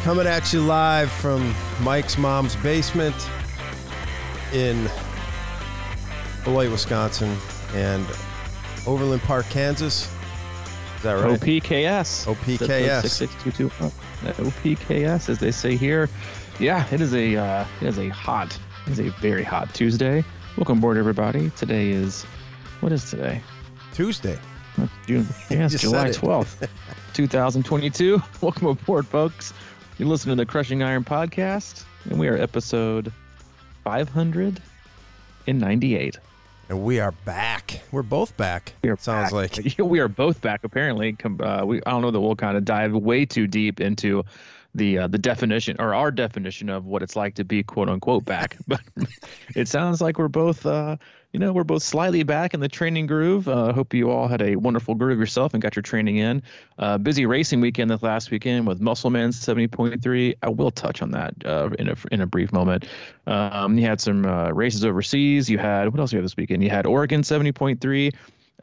Coming at you live from Mike's mom's basement in Beloit, Wisconsin, and Overland Park, Kansas. Is that right? OPKS. OPKS. 6622. OPKS, as they say here. Yeah, it is a very hot Tuesday. Welcome aboard, everybody. Today is, what is today? Tuesday. June. Yeah, it's July 12th, 2022. Welcome aboard, folks. You're listening to the Crushing Iron podcast, and we are episode 598. And we are back. We're both back. Sounds like. We are both back, apparently. I don't know that we'll kind of dive way too deep into the definition, or our definition of what it's like to be quote unquote back. But it sounds like we're both we're both slightly back in the training groove. Hope you all had a wonderful groove yourself and got your training in. Busy racing weekend this last weekend with Muscleman 70.3. I will touch on that in a brief moment. You had some races overseas. You had, what else you had this weekend? You had Oregon 70.3.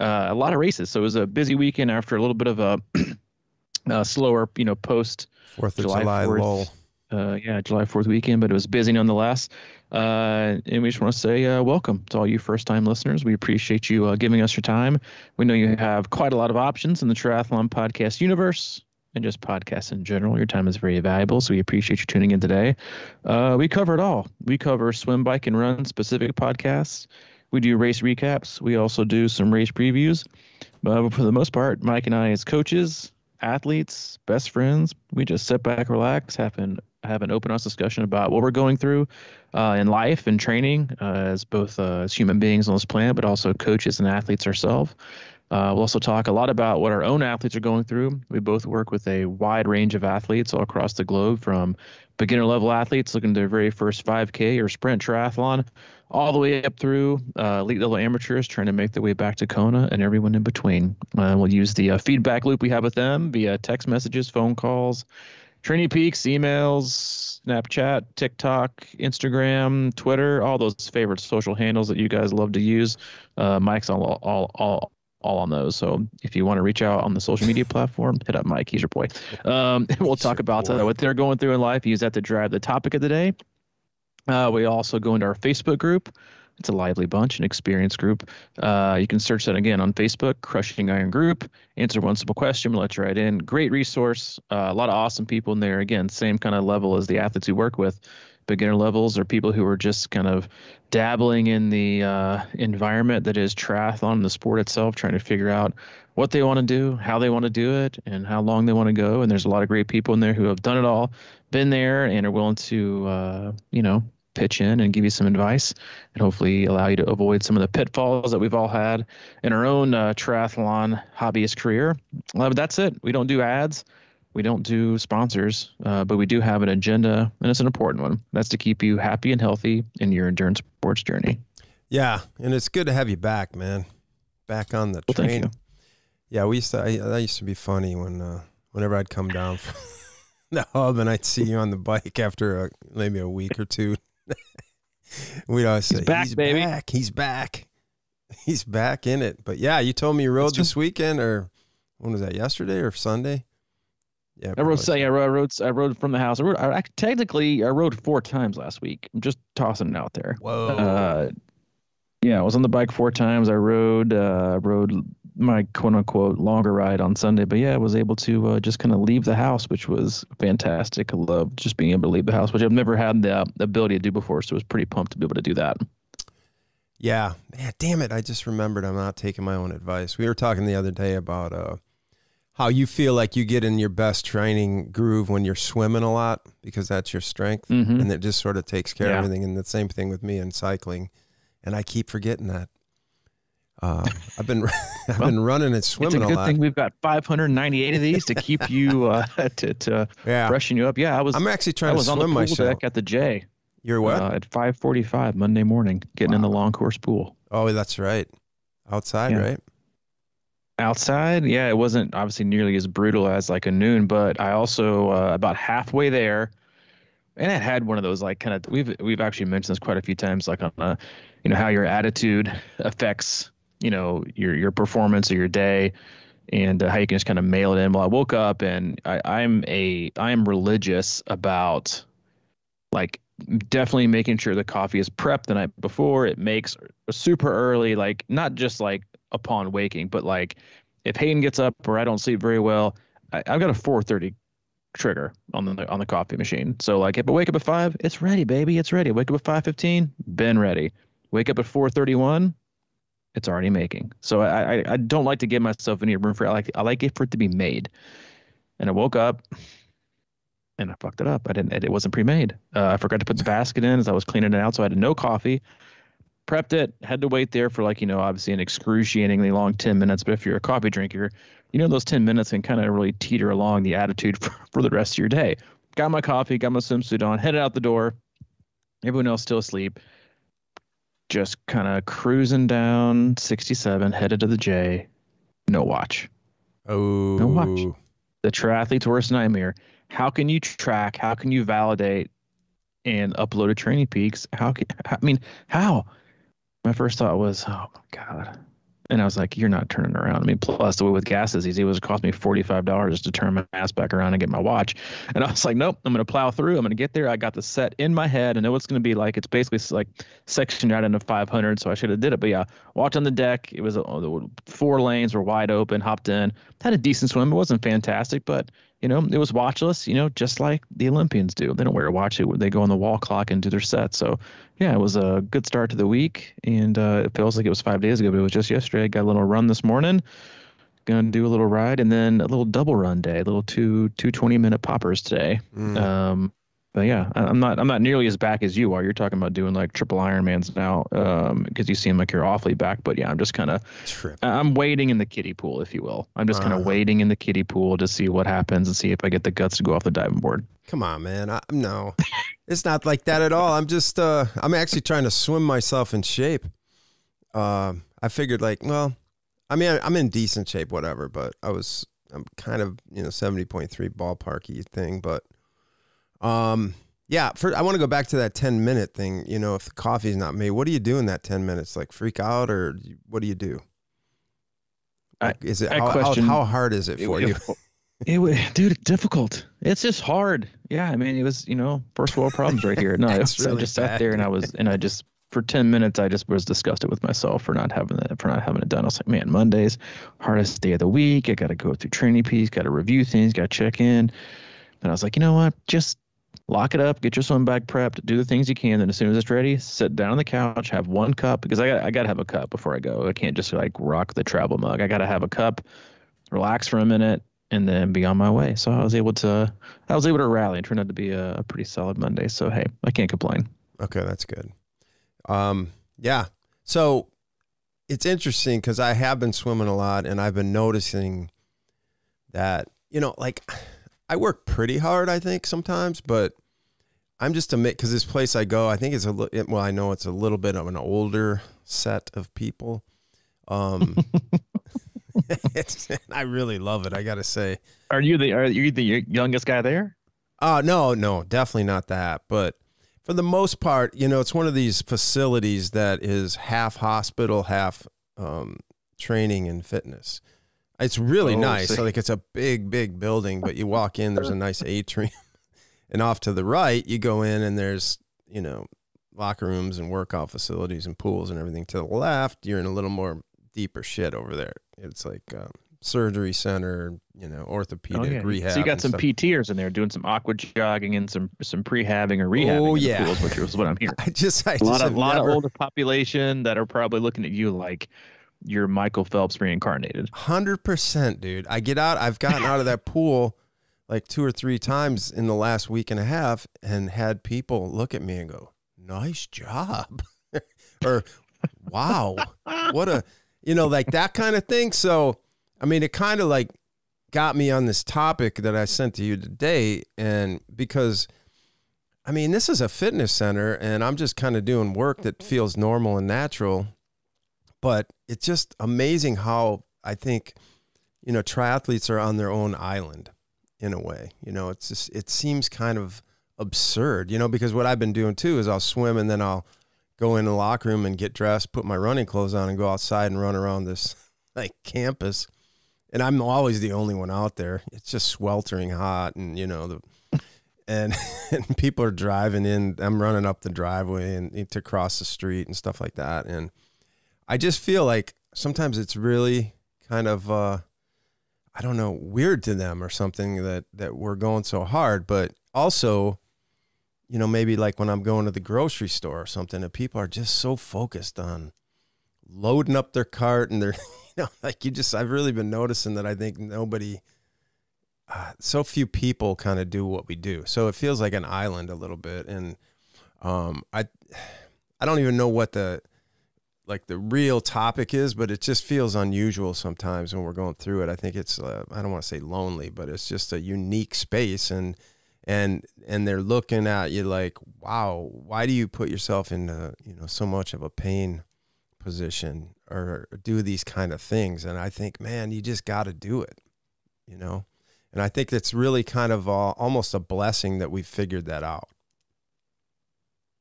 A lot of races. So it was a busy weekend after a little bit of a slower, post 4th of July lull. July 4th weekend, but it was busy nonetheless. And we just want to say welcome to all you first-time listeners. We appreciate you giving us your time. We know you have quite a lot of options in the triathlon podcast universe and just podcasts in general. Your time is very valuable, so we appreciate you tuning in today. We cover it all. We cover swim, bike, and run specific podcasts. We do race recaps. We also do some race previews. But for the most part, Mike and I, as coaches, athletes, best friends, we just sit back, relax, have an open, honest discussion about what we're going through in life and training as both as human beings on this planet, but also coaches and athletes ourselves. We'll also talk a lot about what our own athletes are going through. We both work with a wide range of athletes all across the globe, from beginner level athletes looking at their very first 5K or sprint triathlon, all the way up through elite level amateurs trying to make their way back to Kona, and everyone in between. We'll use the feedback loop we have with them via text messages, phone calls, Training Peaks, emails, Snapchat, TikTok, Instagram, Twitter, all those favorite social handles that you guys love to use. Mike's all on those. So if you want to reach out on the social media platform, hit up Mike. He's your boy. We'll talk about what they're going through in life. Use that to drive the topic of the day. We also go into our Facebook group. It's a lively bunch, an experienced group. You can search that again on Facebook, Crushing Iron Group. Answer one simple question. We'll let you right in. Great resource. A lot of awesome people in there. Again, same kind of level as the athletes we work with. Beginner levels or people who are just kind of dabbling in the environment that is triathlon, the sport itself, trying to figure out what they want to do, how they want to do it, and how long they want to go. And there's a lot of great people in there who have done it all, been there, and are willing to, pitch in and give you some advice and hopefully allow you to avoid some of the pitfalls that we've all had in our own triathlon hobbyist career. But that's it. We don't do ads. We don't do sponsors, but we do have an agenda, and it's an important one. That's to keep you happy and healthy in your endurance sports journey. Yeah, and it's good to have you back, man. Back on the train. Thank you. Yeah, that used to be funny whenever I'd come down from the hub and I'd see you on the bike after maybe a week or two. We'd always say, he's baby. back. He's back. He's back in it. But yeah, you told me you rode this weekend, or when was that, yesterday or Sunday? Yeah, I rode from the house. I rode 4 times last week. I'm just tossing it out there. Whoa. I was on the bike 4 times. I rode my quote unquote longer ride on Sunday, but yeah, I was able to just kind of leave the house, which was fantastic. I love just being able to leave the house, which I've never had the ability to do before. So I was pretty pumped to be able to do that. Yeah, man, damn it. I just remembered I'm not taking my own advice. We were talking the other day about how you feel like you get in your best training groove when you're swimming a lot, because that's your strength, and it just sort of takes care of everything. And the same thing with me in cycling, and I keep forgetting that. I've been running and swimming a lot. It's a good thing we've got 598 of these to keep you to freshen you up. Yeah, I'm actually trying to swim myself. I was on the pool deck at the J. You're what? At 5:45 Monday morning, getting in the long course pool. Oh, that's right. Outside, right? Outside, yeah. It wasn't obviously nearly as brutal as like a noon, but I also about halfway there, and it had one of those like kind of we've actually mentioned this quite a few times, like on how your attitude affects your performance or your day. and how you can just kind of mail it in. Well, I woke up and I am religious about like definitely making sure the coffee is prepped the night before. It makes super early, like not just like upon waking, but like if Hayden gets up or I don't sleep very well, I've got a 4:30 trigger on the coffee machine. So like if I wake up at 5, it's ready, baby. It's ready. Wake up at 5:15, been ready. Wake up at 4:31, it's already making. So I don't like to give myself any room for it. I like it for it to be made. And I woke up and I fucked it up. It wasn't pre-made. I forgot to put the basket in as I was cleaning it out. So I had no coffee, prepped it, had to wait there for like, obviously an excruciatingly long 10 minutes. But if you're a coffee drinker, those 10 minutes can kind of really teeter along the attitude for the rest of your day. Got my coffee, got my swimsuit on, headed out the door. Everyone else still asleep. Just kind of cruising down 67, headed to the J. No watch. Oh. No watch. The triathlete's worst nightmare. How can you track? How can you validate and upload a training peaks? How? My first thought was, oh my God. And I was like, you're not turning around. I mean, plus the way with gas is easy. It was cost me $45 just to turn my ass back around and get my watch. And I was like, nope, I'm going to plow through. I'm going to get there. I got the set in my head. I know what's going to be like. It's basically like sectioned out into 500. So I should have did it. But yeah, walked on the deck. It was 4 lanes were wide open, hopped in, had a decent swim. It wasn't fantastic, but it was watchless, just like the Olympians do. They don't wear a watch. They go on the wall clock and do their set. So, yeah, it was a good start to the week. And it feels like it was 5 days ago, but it was just yesterday. I got a little run this morning. Going to do a little ride and then a little double run day, a little two 20-minute poppers today. But yeah, I'm not nearly as back as you are. You're talking about doing like triple Ironmans now because you seem like you're awfully back. But yeah, I'm just kind of I'm wading in the kiddie pool, if you will. I'm just kind of wading in the kiddie pool to see what happens and see if I get the guts to go off the diving board. Come on, man. No, it's not like that at all. I'm just I'm actually trying to swim myself in shape. I figured like, well, I mean, I'm in decent shape, whatever, but I'm kind of 70.3 ballparky thing, but. Yeah, I want to go back to that 10-minute thing. If the coffee's not made, what do you do in that 10 minutes? Like freak out, or what do you do? Like, is it how hard is it for you? Dude, it's difficult. It's just hard. Yeah, I mean, it was first world problems right here. No, I just sat there and I just for 10 minutes I just was disgusted with myself for not having it done. I was like, man, Monday's hardest day of the week. I got to go through training piece, got to review things, got to check in. And I was like, you know what? Just lock it up, get your swim bag prepped, do the things you can. Then as soon as it's ready, sit down on the couch, have one cup because I got to have a cup before I go. I can't just like rock the travel mug. I got to have a cup, relax for a minute, and then be on my way. So I was able to rally and turned out to be a pretty solid Monday. So, hey, I can't complain. Okay, that's good. Yeah. So it's interesting because I have been swimming a lot and I've been noticing that, like I work pretty hard, I think sometimes, but I'm just amazed because this place I go, I think it's I know it's a little bit of an older set of people. I really love it. I got to say. Are you the youngest guy there? No, definitely not that. But for the most part, it's one of these facilities that is half hospital, half training and fitness. It's really nice. So like it's a big building, but you walk in, there's a nice atrium. And off to the right, you go in and there's, locker rooms and workout facilities and pools and everything. To the left, you're in a little more deeper shit over there. It's like surgery center, orthopedic rehab. So you got some PTers in there doing some aqua jogging and some prehabbing or rehabbing in the pools, which is what I'm hearing. A lot of older population that are probably looking at you like you're Michael Phelps reincarnated. 100%, dude. I get out. I've gotten out of that pool like 2 or 3 times in the last week and a half and had people look at me and go, nice job. Or, wow, what a, like that kind of thing. So, I mean, it kind of like got me on this topic that I sent to you today. And because, I mean, this is a fitness center and I'm just kind of doing work that feels normal and natural. But it's just amazing how I think, triathletes are on their own island in a way. It's just, it seems kind of absurd, because what I've been doing too is I'll swim and then I'll go in the locker room and get dressed, put my running clothes on and go outside and run around this like campus. and I'm always the only one out there. It's just sweltering hot, and and people are driving in. I'm running up the driveway and to cross the street and stuff like that. And I just feel like sometimes it's really kind of, I don't know, weird to them or something that we're going so hard. But also, maybe like when I'm going to the grocery store or something, and people are just so focused on loading up their cart, and they're, I've really been noticing that I think so few people kind of do what we do. So it feels like an island a little bit. And I don't even know what the real topic is, but it just feels unusual sometimes when we're going through it. I think it's, I don't want to say lonely, but it's just a unique space. And they're looking at you like, wow, why do you put yourself in, so much of a pain position or do these kind of things? And I think, man, you just got to do it, And I think it's really kind of almost a blessing that we figured that out.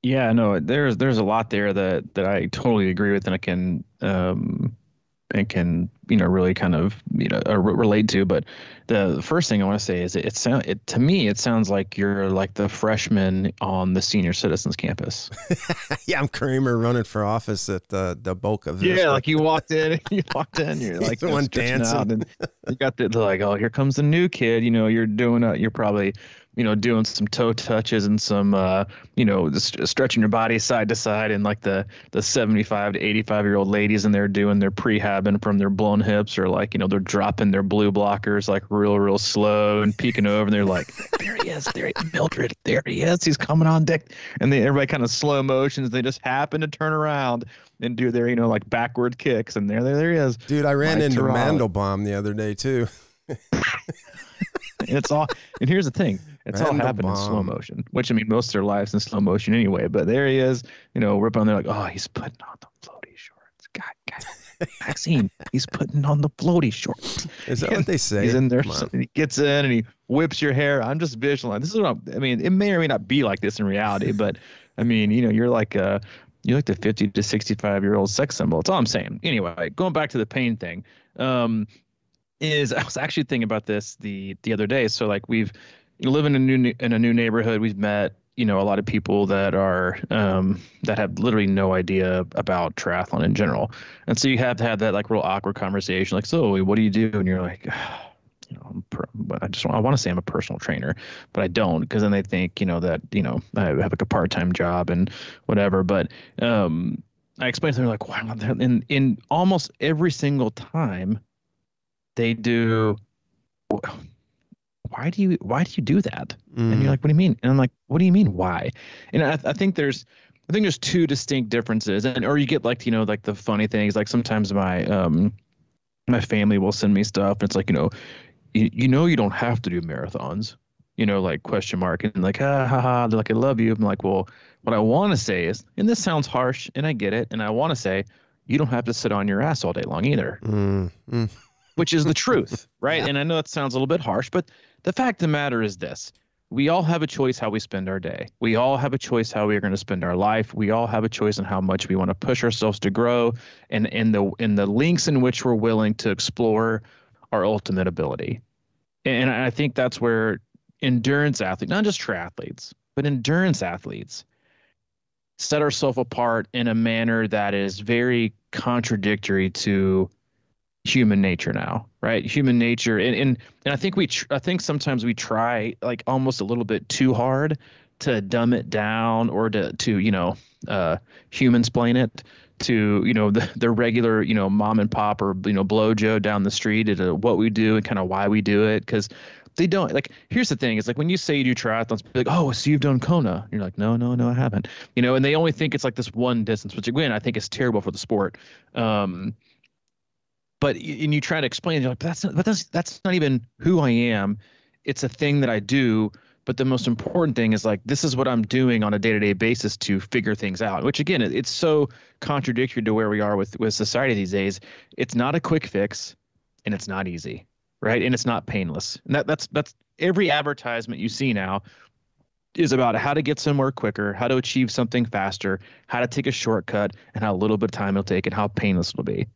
Yeah, no, there's a lot there that I totally agree with, and I can really kind of relate to. But the first thing I want to say is to me it sounds like you're like the freshman on the senior citizens campus. Yeah, I'm Kramer running for office at the bulk of this. Yeah, like you walked in, you're like the one dancing, out, and you got they're like, oh, here comes the new kid. You're probably doing some toe touches and some, stretching your body side to side, and like the 75 to 85-year-old ladies in there doing their prehabbing from their blown hips, or like, they're dropping their blue blockers like real slow and peeking over, and they're like, there he is, Mildred, there he is, he's coming on deck. And everybody kind of slow motions. They just happen to turn around and do their, like backward kicks. And there he is. Dude, I ran into Mandelbaum the other day too. And here's the thing. It's all happened in slow motion, which, I mean, most of their lives in slow motion anyway. But there he is, ripping on there like, oh, he's putting on the floaty shorts. God, Maxine, he's putting on the floaty shorts. Is that what they say? He's in there. And he gets in and he whips your hair. I'm just visualizing. This is what I mean, it may or may not be like this in reality, but I mean, you're like the 50 to 65-year-old sex symbol. That's all I'm saying. Anyway, going back to the pain thing, I was actually thinking about this the other day. So like we've living in a new neighborhood. We've met, a lot of people that are that have literally no idea about triathlon in general. And so you have to have that like real awkward conversation. Like, so what do you do? And you're like, I want to say I'm a personal trainer, but I don't, because then they think, that, I have like a part-time job and whatever. But I explained to them like, wow, in almost every single time they do, why do you do that? And you're like, what do you mean? And I'm like, what do you mean why? And I think there's two distinct differences. And or you get like, like the funny things, like sometimes my family will send me stuff and it's like, you don't have to do marathons, like question mark, and like, ha ha ha, they're like, I love you. I'm like, well, what I want to say is, and this sounds harsh and I get it, and I want to say, you don't have to sit on your ass all day long either. Which is the truth, right? Yeah. And I know it sounds a little bit harsh, but the fact of the matter is this: we all have a choice how we spend our day. We all have a choice how we're going to spend our life. We all have a choice on how much we want to push ourselves to grow, and in the links in which we're willing to explore our ultimate ability. And I think that's where endurance athletes, not just triathletes, but endurance athletes, set ourselves apart in a manner that is very contradictory to human nature now, right? Human nature. And I think I think sometimes we try like almost a little bit too hard to dumb it down, or to human-splain it to, the regular, mom and pop or, blow Joe down the street at what we do and kind of why we do it. Because they don't, like, here's the thing. It's like when you say you do triathlons, be like, oh, so you've done Kona. You're like, no, I haven't. And they only think it's like this one distance, which again, I think is terrible for the sport. But and you try to explain, you're like, that's not even who I am. It's a thing that I do. But the most important thing is like, this is what I'm doing on a day-to-day basis to figure things out, which again, it's so contradictory to where we are with society these days. It's not a quick fix, and it's not easy, right? And it's not painless. And that's every advertisement you see now is about how to get somewhere quicker, how to achieve something faster, how to take a shortcut, and how little bit of time it'll take and how painless it'll be.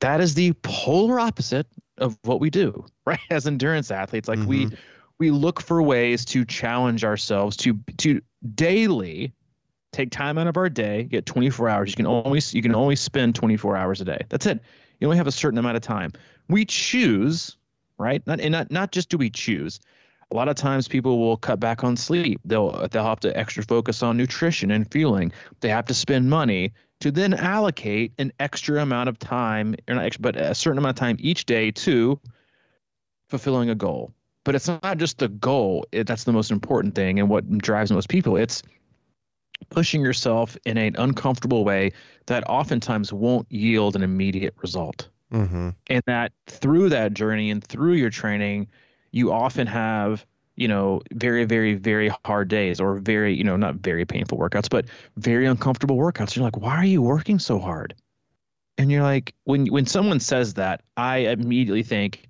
that is the polar opposite of what we do, right? As endurance athletes, like we look for ways to challenge ourselves to daily take time out of our day, get 24 hours. You can only spend 24 hours a day. That's it. You only have a certain amount of time. We choose, right? Not just do we choose. A lot of times people will cut back on sleep. They'll have to extra focus on nutrition and fueling. They have to spend money to then allocate an extra amount of time, or not extra, but a certain amount of time each day to fulfilling a goal. But it's not just the goal. That's the most important thing and what drives most people. It's pushing yourself in an uncomfortable way that oftentimes won't yield an immediate result. And that through that journey and through your training, you often have, very, very, very hard days, or very, not very painful workouts, but very uncomfortable workouts. You're like, why are you working so hard? And you're like, when someone says that, I immediately think,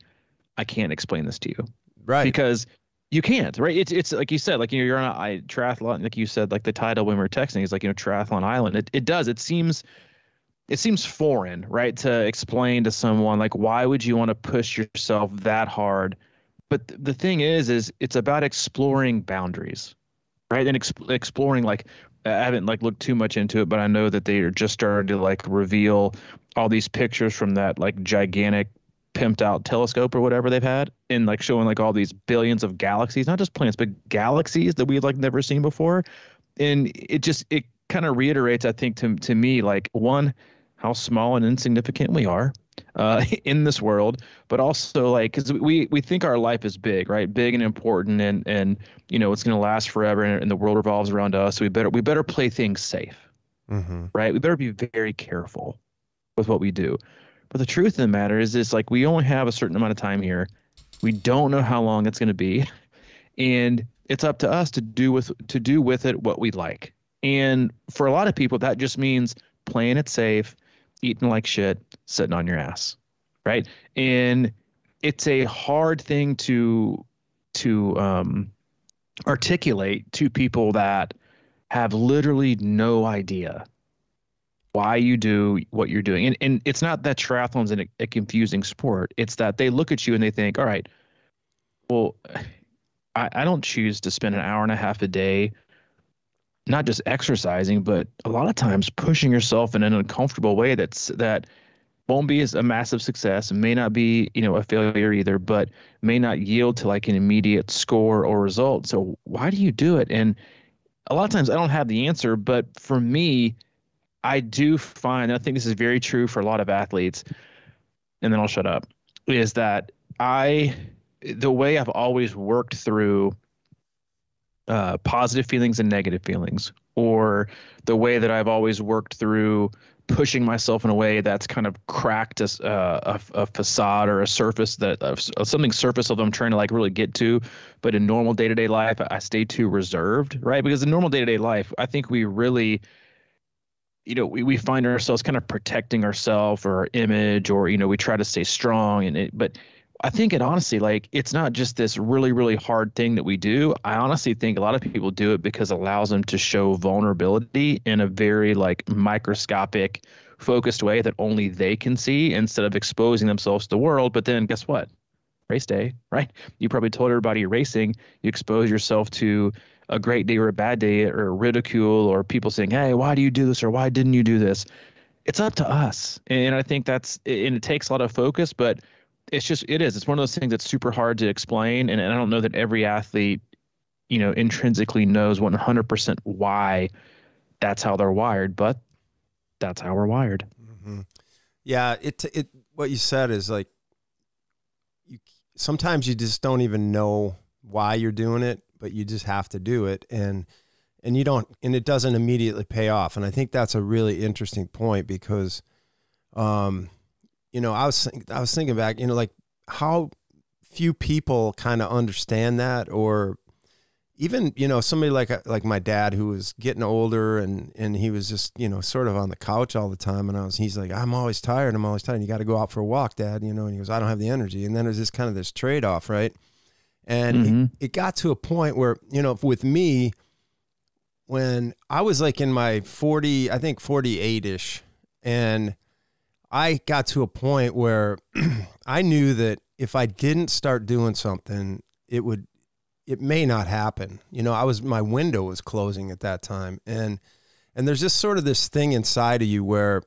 I can't explain this to you. Right. Because you can't, right? It's like you said, like, you're on a triathlon, like you said, like the title when we were texting is like, Triathlon Island. It seems foreign, right? To explain to someone, like, why would you want to push yourself that hard? But the thing is it's about exploring boundaries, right? And exploring, like, I haven't like looked too much into it, but I know that they are just starting to like reveal all these pictures from that like gigantic pimped out telescope or whatever they've had, and like showing like all these billions of galaxies, not just planets, but galaxies that we've like never seen before. And it kind of reiterates, I think, to me, like, one, how small and insignificant we are in this world, but also like, because we think our life is big, right? Big and important, and it's going to last forever, and the world revolves around us. So we better play things safe, right? We better be very careful with what we do. But the truth of the matter is like, we only have a certain amount of time here. We don't know how long it's going to be, and it's up to us to do with it what we like. And for a lot of people, that just means playing it safe, eating like shit, sitting on your ass, right? And it's a hard thing to articulate to people that have literally no idea why you do what you're doing. And it's not that triathlon's a confusing sport. It's that they look at you and they think, all right, well, I don't choose to spend an hour and a half a day not just exercising, but a lot of times pushing yourself in an uncomfortable way that won't be a massive success, and may not be, a failure either, but may not yield to like an immediate score or result. So why do you do it? And a lot of times I don't have the answer, but for me, I do find, I think this is very true for a lot of athletes, and then I'll shut up, is that the way I've always worked through positive feelings and negative feelings, or the way that I've always worked through pushing myself in a way that's kind of cracked a facade or a surface of something surface of I'm trying to like really get to, but in normal day-to-day life, I stay too reserved, right? Because in normal day-to-day life, I think we really, we find ourselves kind of protecting ourselves or our image, or, we try to stay strong, but I think it honestly, like, it's not just this really, really hard thing that we do. I honestly think a lot of people do it because it allows them to show vulnerability in a very like microscopic, focused way that only they can see, instead of exposing themselves to the world. But then guess what? Race day, right? You probably told everybody you're racing, you expose yourself to a great day or a bad day, or ridicule, or people saying, hey, why do you do this? Or why didn't you do this? It's up to us. And I think and it takes a lot of focus, but it's one of those things that's super hard to explain. And I don't know that every athlete, intrinsically knows 100% why that's how they're wired, but that's how we're wired. Yeah. What you said is like, sometimes you just don't even know why you're doing it, but you just have to do it. And it doesn't immediately pay off. And I think that's a really interesting point, because, I was thinking back, like how few people kind of understand that, or even, somebody like my dad, who was getting older, and he was just, sort of on the couch all the time. And he's like, I'm always tired. You got to go out for a walk, Dad, and he goes, I don't have the energy. And then there's this kind of this trade-off, right? And it got to a point where, with me, when I was like in my 48-ish, and I got to a point where I knew that if I didn't start doing something, it may not happen. You know, my window was closing at that time. And there's just sort of this thing inside of you where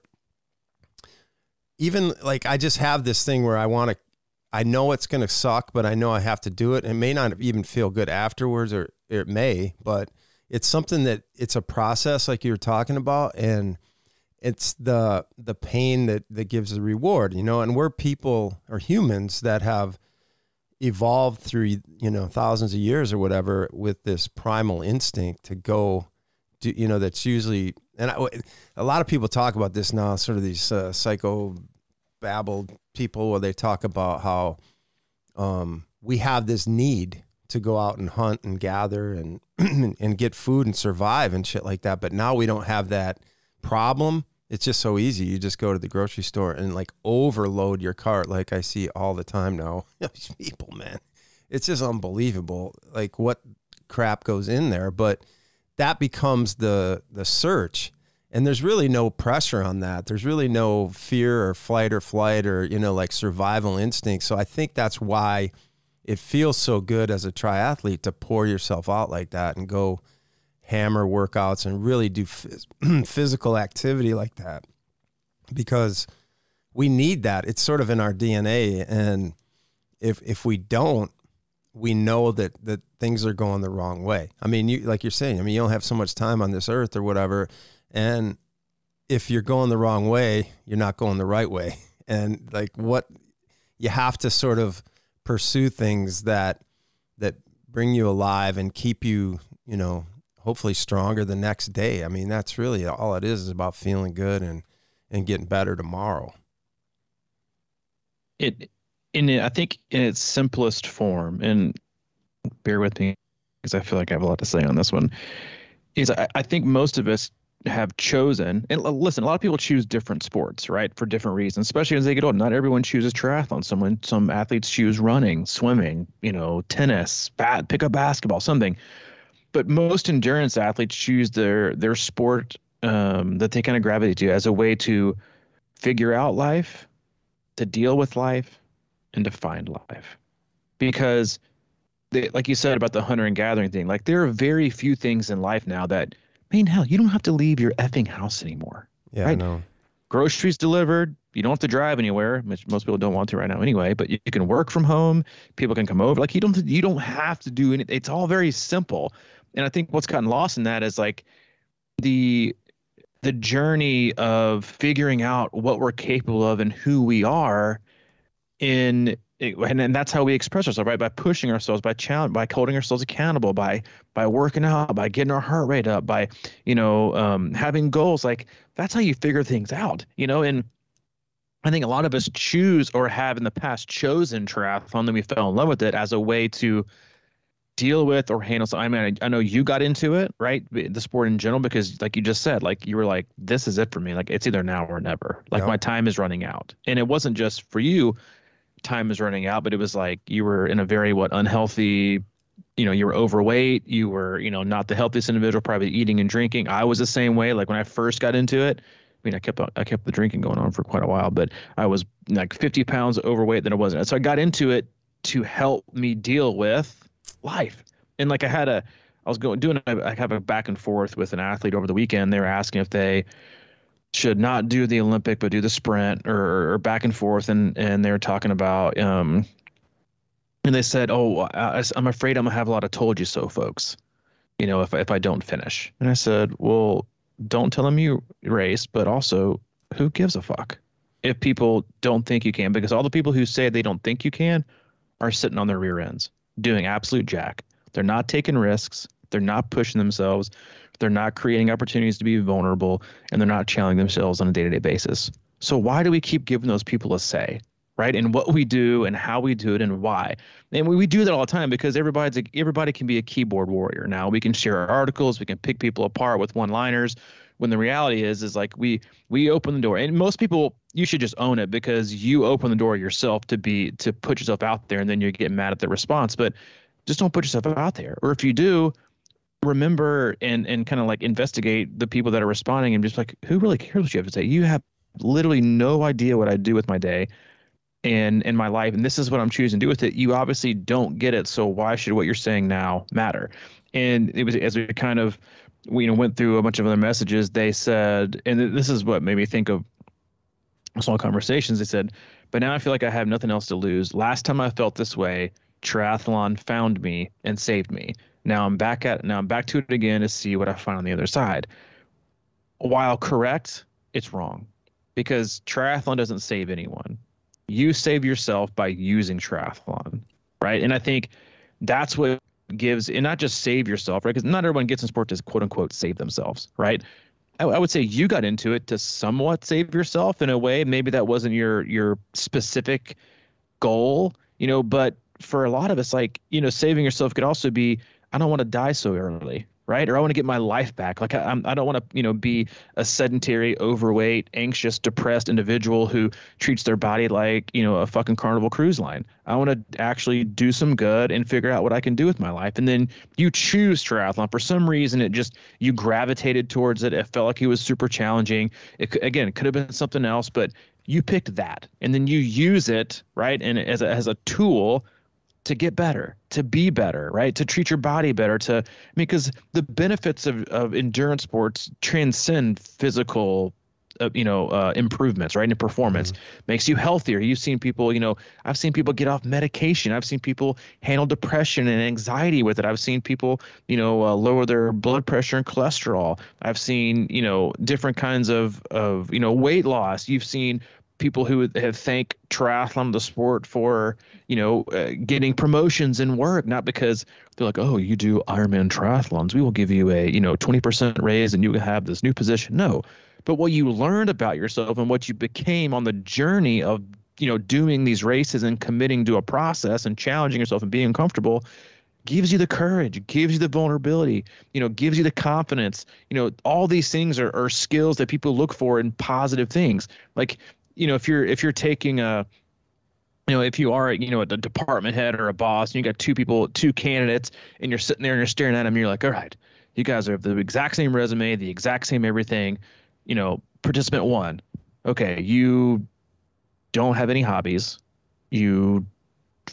even like, I just have this thing where I know it's going to suck, but I know I have to do it. It may not even feel good afterwards, or it may, but it's something that it's a process like you were talking about. And it's the pain that gives the reward, you know, and we're people or humans that have evolved through, you know, thousands of years or whatever with this primal instinct to go do, you know, that's usually, and a lot of people talk about this now, sort of these psycho babbled people where they talk about how we have this need to go out and hunt and gather and and get food and survive and shit like that. But now we don't have that problem. It's just so easy. You just go to the grocery store and like overload your cart. Like I see all the time now. These people, man, it's just unbelievable. Like what crap goes in there, but that becomes the search. And there's really no pressure on that. There's really no fear or flight or, you know, like survival instinct. So I think that's why it feels so good as a triathlete to pour yourself out like that and go hammer workouts and really do physical activity like that, because we need that. It's sort of in our DNA. And if we don't, we know that things are going the wrong way. I mean, like you're saying, I mean, you don't have so much time on this earth or whatever. And if you're going the wrong way, you're not going the right way. And like you have to sort of pursue things that bring you alive and keep you, you know, hopefully stronger the next day. I mean, that's really all it is about feeling good and getting better tomorrow. I think in its simplest form, and bear with me because I feel like I have a lot to say on this one, is I think most of us have chosen, and listen, a lot of people choose different sports, right, for different reasons, especially as they get older. Not everyone chooses triathlon. Some athletes choose running, swimming, you know, tennis, pick up basketball, something. But most endurance athletes choose their sport that they kind of gravitate to as a way to figure out life, to deal with life, and to find life. Because like you said about the hunter and gathering thing, like there are very few things in life now that, man, hell, you don't have to leave your effing house anymore. Yeah, right? no. Groceries delivered. You don't have to drive anywhere, which most people don't want to right now anyway, but you can work from home. People can come over. Like you don't have to do anything. It's all very simple. And I think what's gotten lost in that is like the journey of figuring out what we're capable of and who we are and that's how we express ourselves, right? By pushing ourselves, by holding ourselves accountable, by working out, by getting our heart rate up, by, you know, having goals. Like that's how you figure things out, you know? And I think a lot of us choose or have in the past chosen triathlon, then we fell in love with it as a way to deal with or handle. So I mean, I know you got into it, right? The sport in general, because like you just said, like you were like, this is it for me. Like it's either now or never. Like my time is running out. And it wasn't just for you, time is running out, but it was like you were in a very unhealthy, you know, you were overweight, you were, you know, not the healthiest individual, probably eating and drinking. I was the same way. Like when I first got into it, I mean, I kept the drinking going on for quite a while, but I was like 50 pounds overweight than I wasn't. So I got into it to help me deal with life. And like I have a back and forth with an athlete over the weekend. They were asking if they should not do the Olympic, but do the sprint or back and forth. And they were talking about, and they said, oh, I'm afraid I'm gonna have a lot of told you so folks, you know, if I don't finish. And I said, well, don't tell them you raced, but also who gives a fuck if people don't think you can, because all the people who say they don't think you can are sitting on their rear ends doing absolute jack. They're not taking risks. They're not pushing themselves. They're not creating opportunities to be vulnerable, and they're not challenging themselves on a day-to-day basis. So why do we keep giving those people a say, right? And what we do and how we do it and why. And we do that all the time because everybody can be a keyboard warrior. Now we can share our articles. We can pick people apart with one-liners, when the reality is like we open the door. And most people, you should just own it because you open the door yourself to put yourself out there, and then you get mad at the response. But just don't put yourself out there. Or if you do, remember and kind of like investigate the people that are responding and just like, who really cares what you have to say? You have literally no idea what I'd do with my day and in my life, and this is what I'm choosing to do with it. You obviously don't get it, so why should what you're saying now matter? And it was as we kind of went through a bunch of other messages. They said, and this is what made me think of small conversations. They said, but now I feel like I have nothing else to lose. Last time I felt this way, triathlon found me and saved me. Now I'm back to it again to see what I find on the other side. While correct, it's wrong, because triathlon doesn't save anyone. You save yourself by using triathlon, right? And I think that's what gives, and not just save yourself, right? Because not everyone gets in sport to quote unquote save themselves, right? I would say you got into it to somewhat save yourself in a way. Maybe that wasn't your specific goal, but for a lot of us, like, saving yourself could also be, I don't want to die so early, right? Or I want to get my life back. Like I don't want to, be a sedentary, overweight, anxious, depressed individual who treats their body like, a fucking Carnival cruise line. I want to actually do some good and figure out what I can do with my life. And then you choose triathlon. For some reason, you gravitated towards it. It felt like it was super challenging. It could have been something else, but you picked that, and then you use it, right? And as a tool to get better, to be better, right? To treat your body better, because the benefits of endurance sports transcend physical, improvements, right? And performance makes you healthier. You've seen people, I've seen people get off medication. I've seen people handle depression and anxiety with it. I've seen people, lower their blood pressure and cholesterol. I've seen, different kinds of weight loss. You've seen people who have thanked triathlon, the sport, for, getting promotions in work, not because they're like, oh, you do Ironman triathlons, we will give you a, 20% raise and you will have this new position. No, but what you learned about yourself and what you became on the journey of, doing these races and committing to a process and challenging yourself and being uncomfortable gives you the courage, gives you the vulnerability, gives you the confidence. All these things are skills that people look for in positive things. Like, if you're taking if you are, a department head or a boss, and you got two candidates, and you're sitting there and you're staring at them, and you're like, all right, you guys have the exact same resume, the exact same everything. Participant one, okay, you don't have any hobbies, you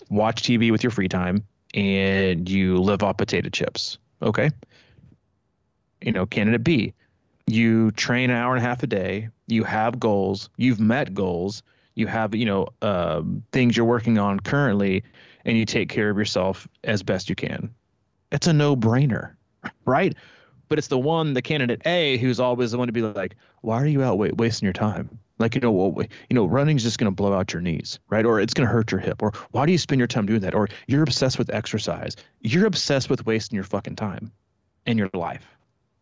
watch TV with your free time, and you live off potato chips. Okay. Candidate B, you train an hour and a half a day, you have goals, you've met goals, you have, things you're working on currently, and you take care of yourself as best you can. It's a no-brainer, right? But it's the candidate A, who's always the one to be like, why are you out wasting your time? Like, running's just going to blow out your knees, right? Or it's going to hurt your hip. Or why do you spend your time doing that? Or you're obsessed with exercise. You're obsessed with wasting your fucking time and your life,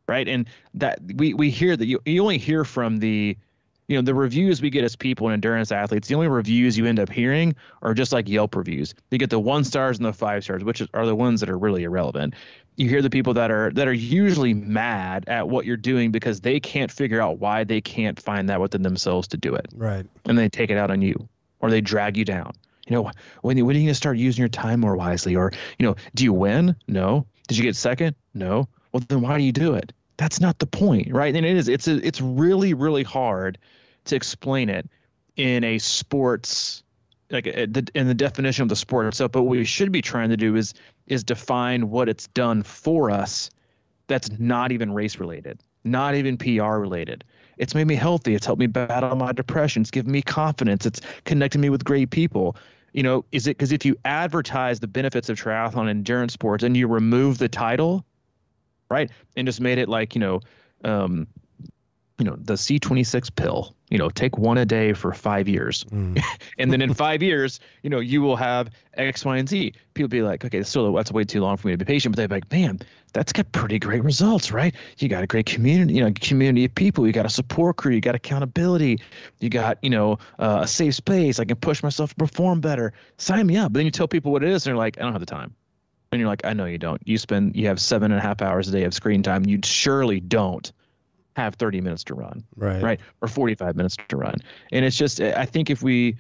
right? And that we hear that you only hear from the reviews we get as people and endurance athletes. The only reviews you end up hearing are just like Yelp reviews. You get the 1 stars and the 5 stars, which are the ones that are really irrelevant. You hear the people that are usually mad at what you're doing because they can't figure out why they can't find that within themselves to do it. Right. And they take it out on you, or they drag you down. When are you going to start using your time more wisely? Or, do you win? No. Did you get second? No. Well, then why do you do it? That's not the point, right? And it's really, really hard to explain it in a sports, like in the definition of the sport itself. But what we should be trying to do is define what it's done for us that's not even race related, not even PR related. It's made me healthy. It's helped me battle my depression. It's given me confidence. It's connected me with great people. Is it because if you advertise the benefits of triathlon and endurance sports and you remove the title, right, and just made it like, the C26 pill, take one a day for 5 years. And then in 5 years, you will have X, Y, and Z. People be like, okay, that's way too long for me to be patient. But they're like, man, that's got pretty great results, right? You got a great community, community of people. You got a support crew. You got accountability. You got, a safe space. I can push myself to perform better. Sign me up. But then you tell people what it is, and they're like, I don't have the time. And you're like, I know you don't. You have 7.5 hours a day of screen time. You surely don't have 30 minutes to run, right? Or 45 minutes to run. And it's just, I think if we,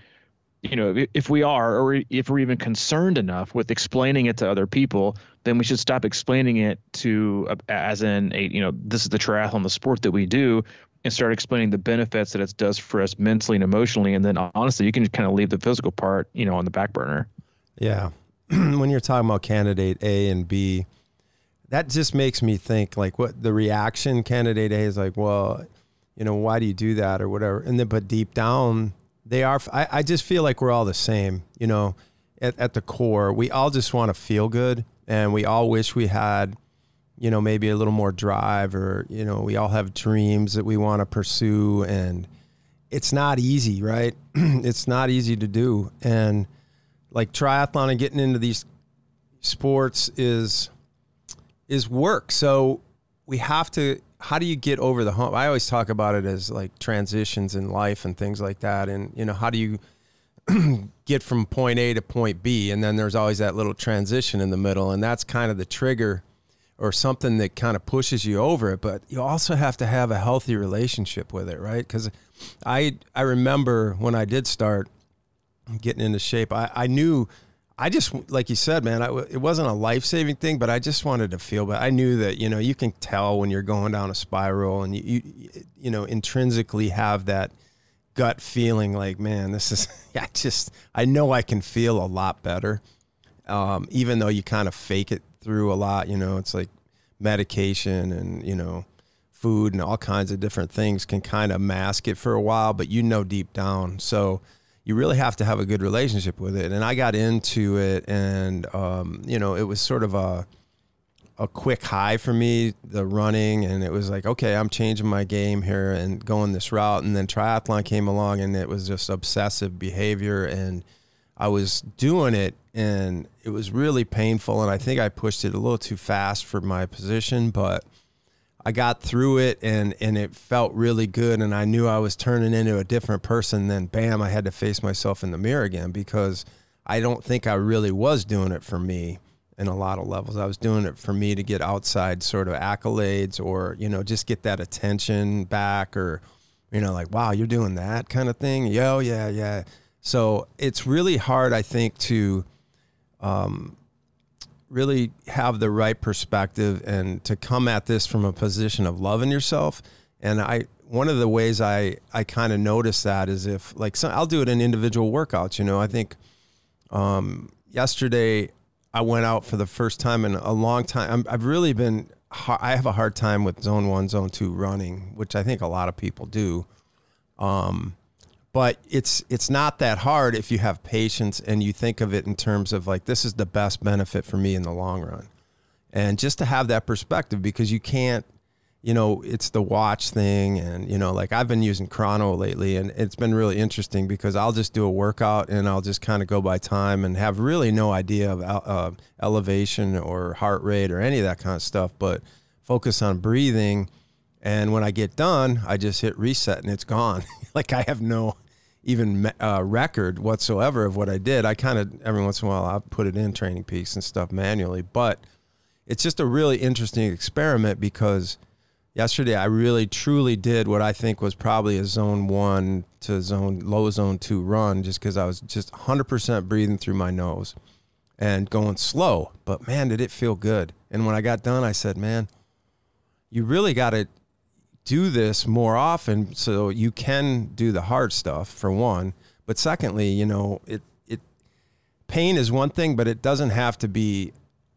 if we are, or if we're even concerned enough with explaining it to other people, then we should stop explaining it to, as in this is the triathlon, the sport that we do, and start explaining the benefits that it does for us mentally and emotionally. And then honestly, you can just kind of leave the physical part, on the back burner. Yeah. When you're talking about candidate A and B, that just makes me think like what the reaction candidate A is like, well, why do you do that or whatever? And then, but deep down they are, I just feel like we're all the same, at the core. We all just want to feel good, and we all wish we had, maybe a little more drive, or, we all have dreams that we want to pursue, and it's not easy, right? It's not easy to do. And like triathlon and getting into these sports is work. So we have to, how do you get over the hump? I always talk about it as like transitions in life and things like that. And, how do you get from point A to point B? And then there's always that little transition in the middle. And that's kind of the trigger or something that kind of pushes you over it. But you also have to have a healthy relationship with it, right? Because I remember when I did start getting into shape, I knew, I just, like you said, man, it wasn't a life-saving thing, but I just wanted to feel better. I knew that, you can tell when you're going down a spiral, and you intrinsically have that gut feeling like, man, this is, I know I can feel a lot better. Even though you kind of fake it through a lot, it's like medication and, food and all kinds of different things can kind of mask it for a while, but deep down. So you really have to have a good relationship with it. And I got into it, and, it was sort of a quick high for me, the running. And it was like, okay, I'm changing my game here and going this route. And then triathlon came along, and it was just obsessive behavior. And I was doing it, and it was really painful. And I think I pushed it a little too fast for my position, but I got through it, and it felt really good. And I knew I was turning into a different person. Then bam, I had to face myself in the mirror again, because I don't think I really was doing it for me in a lot of levels. I was doing it for me to get outside sort of accolades, or, just get that attention back, or, like, wow, you're doing that kind of thing. Yo, yeah. So it's really hard, I think, to, really have the right perspective and to come at this from a position of loving yourself. And one of the ways I kind of notice that is if I'll do it in individual workouts. I think, yesterday I went out for the first time in a long time. I have a hard time with zone 1, zone 2 running, which I think a lot of people do. But it's not that hard if you have patience and you think of it in terms of like, this is the best benefit for me in the long run. And just to have that perspective, because you can't, it's the watch thing. And, like I've been using Chrono lately, and it's been really interesting because I'll just do a workout and I'll just kind of go by time and have really no idea of elevation or heart rate or any of that kind of stuff, but focus on breathing. And when I get done, I just hit reset and it's gone. Like I have no even record whatsoever of what I did. I kind of, every once in a while, I'll put it in Training Peaks and stuff manually, but it's just a really interesting experiment, because yesterday I really truly did what I think was probably a zone 1 to low zone 2 run, just because I was just 100% breathing through my nose and going slow. But man, did it feel good. And when I got done, I said, man, you really got to do this more often so you can do the hard stuff, for one. But secondly, pain is one thing, but it doesn't have to be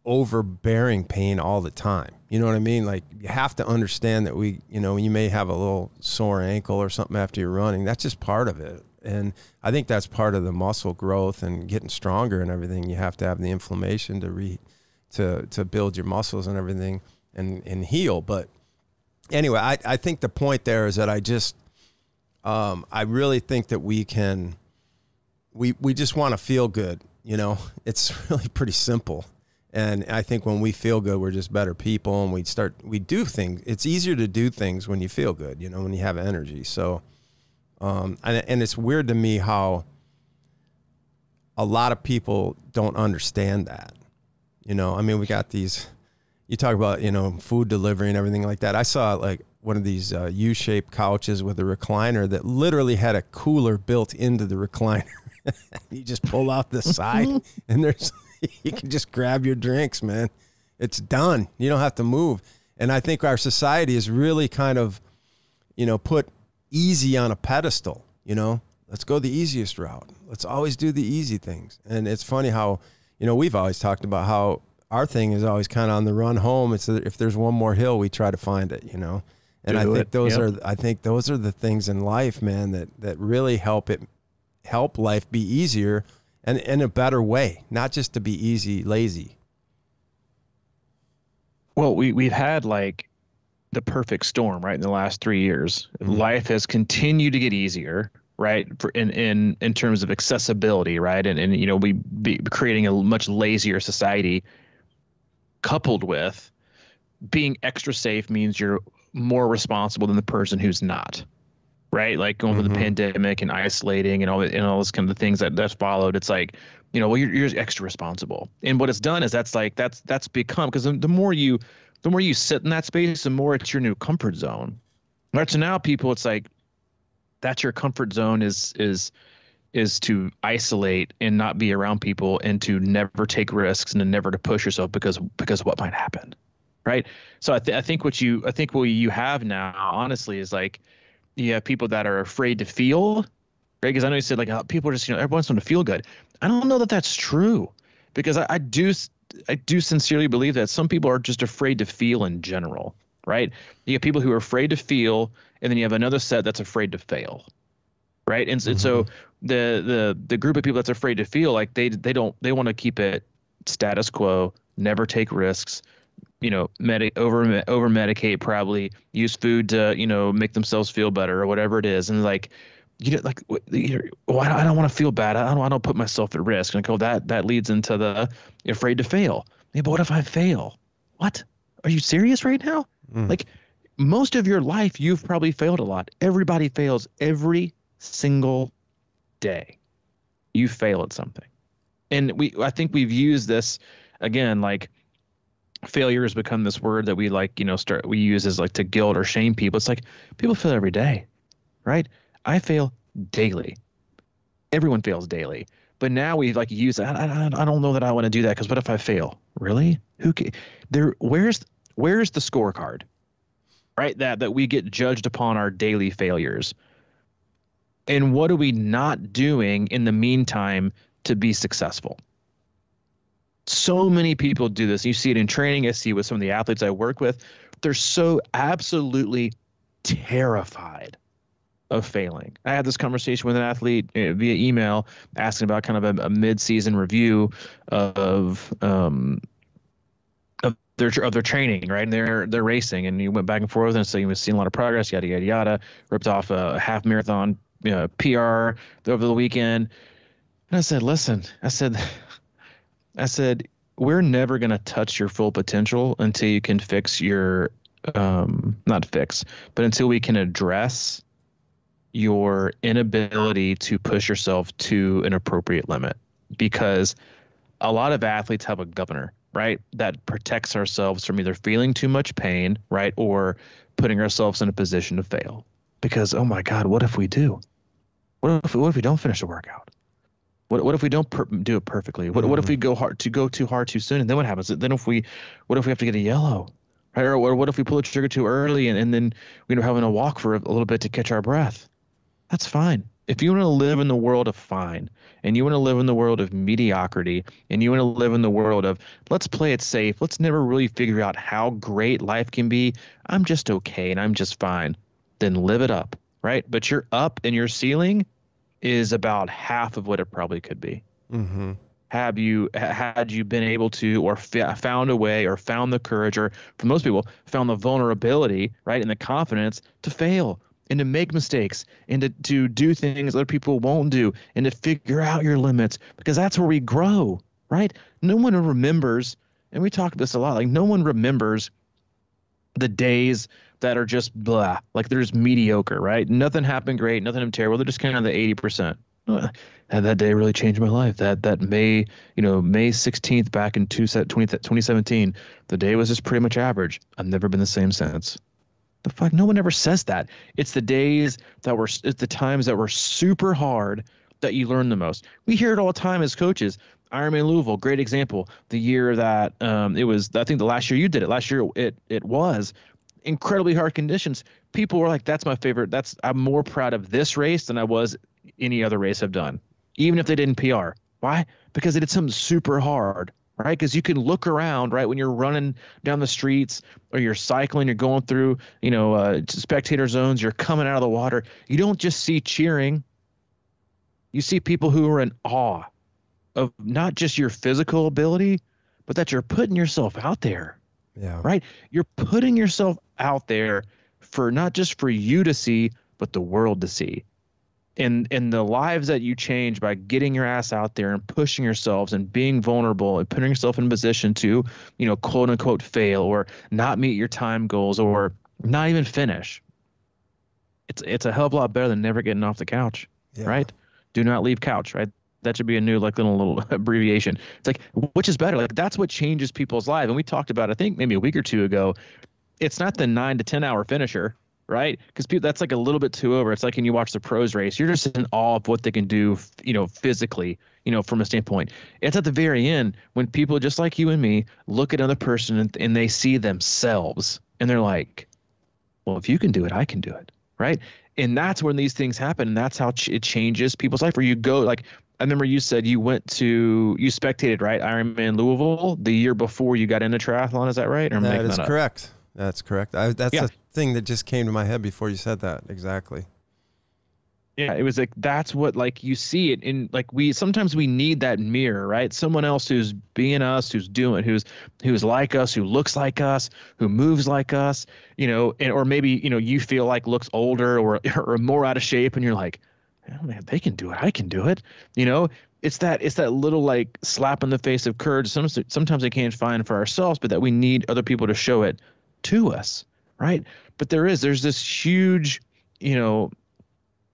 overbearing pain all the time. You know what I mean? Like, you have to understand that you may have a little sore ankle or something after you're running. That's just part of it. And I think that's part of the muscle growth and getting stronger and everything. You have to have the inflammation to build your muscles and everything and heal. But anyway, I think the point there is that I really think that we just want to feel good. It's really pretty simple. And I think when we feel good, we're just better people, and we do things. It's easier to do things when you feel good, when you have energy. So, and it's weird to me how a lot of people don't understand that. I mean, we got these, you talk about, food delivery and everything like that. I saw like one of these U-shaped couches with a recliner that literally had a cooler built into the recliner. You just pull out the side and you can just grab your drinks, man. It's done. You don't have to move. And I think our society is really kind of, put easy on a pedestal, let's go the easiest route. Let's always do the easy things. And it's funny how, we've always talked about how our thing is always kind of on the run home. It's if there's one more hill, we try to find it, And I think those are the things in life, man, that really help life be easier and in a better way, not just to be easy, lazy. Well, we've had like the perfect storm, right? In the last 3 years, life has continued to get easier, right? In terms of accessibility, right? And we be creating a much lazier society, coupled with being extra safe means you're more responsible than the person who's not, right? Like going through the pandemic and isolating and all those kind of things that's followed. It's like, well, you're extra responsible. And what it's done is that's become, because the more you sit in that space, the more it's your new comfort zone. Right. So now people, it's like, that's your comfort zone is to isolate and not be around people and to never take risks and to never to push yourself because what might happen. Right. So I think what you have now, honestly, is like, you have people that are afraid to feel, right? Because I know you said like people are just, everyone's going to feel good. I don't know that that's true, because I do sincerely believe that some people are just afraid to feel in general, right? You have people who are afraid to feel, and then you have another set that's afraid to fail, right? And so the group of people that's afraid to feel, like they want to keep it status quo, never take risks, over medicate, probably use food to make themselves feel better or whatever it is, and like I don't want to feel bad. I don't put myself at risk. And that leads into the afraid to fail. Yeah, but what if I fail? What? Are you serious right now? Like most of your life, you've probably failed a lot. Everybody fails every single day. You fail at something. And I think we've used this again, like failure has become this word that we we use as like to guilt or shame people. It's like people fail every day, right? I fail daily. Everyone fails daily. But now we've like used, I don't know that I want to do that, because what if I fail? Really? Where's the scorecard, right? That we get judged upon our daily failures. And what are we not doing in the meantime to be successful? So many people do this. You see it in training. I see it with some of the athletes I work with. They're so absolutely terrified of failing. I had this conversation with an athlete via email asking about kind of a mid-season review of their training, right? And they're racing, and you went back and forth and so you were seeing a lot of progress, yada yada yada. Ripped off a half marathon PR over the weekend, and I said, listen, I said we're never going to touch your full potential until you can fix your not fix, but until we can address your inability to push yourself to an appropriate limit. Because a lot of athletes have a governor, right, that protects ourselves from either feeling too much pain, right, or putting ourselves in a position to fail. Because, oh my God, what if we do? What if we don't finish the workout? What if we don't do it perfectly? What if we go too hard too soon? And then what happens? What if we have to get a yellow? Right? Or what if we pull the trigger too early and then we end up having to walk for a little bit to catch our breath? That's fine. If you want to live in the world of fine, and you want to live in the world of mediocrity, and you want to live in the world of let's play it safe, let's never really figure out how great life can be, I'm just okay and I'm just fine, then live it up, right? But your up and your ceiling is about half of what it probably could be. Mm-hmm. Had you been able to, or found a way, or found the courage, or for most people, found the vulnerability, right, and the confidence to fail and to make mistakes and to do things other people won't do and to figure out your limits, because that's where we grow, right? No one remembers, and we talk this a lot, like no one remembers the days that are just blah, like they're just mediocre, right? Nothing happened great, nothing happened terrible. They're just kind of the 80%. And that day really changed my life. That May 16th back in 2017, the day was just pretty much average. I've never been the same since. The fuck? No one ever says that. It's the it's the times that were super hard that you learn the most. We hear it all the time as coaches. Ironman Louisville, great example. The year that it was, I think the last year you did it. Last year it was incredibly hard conditions. People were like, that's my favorite. I'm more proud of this race than I was any other race I've done, even if they didn't PR. Why? Because they did something super hard, right? Because you can look around, right, when you're running down the streets or you're cycling, you're going through, spectator zones, you're coming out of the water. You don't just see cheering. You see people who are in awe of not just your physical ability, but that you're putting yourself out there. Yeah. Right? You're putting yourself out there for not just for you to see, but the world to see. And the lives that you change by getting your ass out there and pushing yourselves and being vulnerable and putting yourself in a position to, quote unquote, fail or not meet your time goals or not even finish. It's a hell of a lot better than never getting off the couch, right? Do not leave couch, right? That should be a new little abbreviation. It's like, which is better? Like, that's what changes people's lives. And we talked about, I think maybe a week or two ago, it's not the 9 to 10 hour finisher, right? Because that's like a little bit too over. It's like when you watch the pros race, you're just in awe of what they can do, physically, from a standpoint. It's at the very end when people just like you and me look at another person and they see themselves and they're like, well, if you can do it, I can do it, right? And that's when these things happen. And that's how it changes people's life. Where you go, like, I remember you said you spectated, right? Ironman Louisville the year before you got into triathlon. Is that right? Or that is correct. That's correct. That's the thing that just came to my head before you said that. Exactly. Yeah, it was like, that's what, like, you see it in, like, sometimes we need that mirror, right? Someone else who's being us, who's like us, who looks like us, who moves like us, or maybe, you feel like looks older or more out of shape. And you're like, oh, man, they can do it. I can do it. It's that little, like, slap in the face of courage. Sometimes we can't find for ourselves, but that we need other people to show it to us. Right. But there's this huge,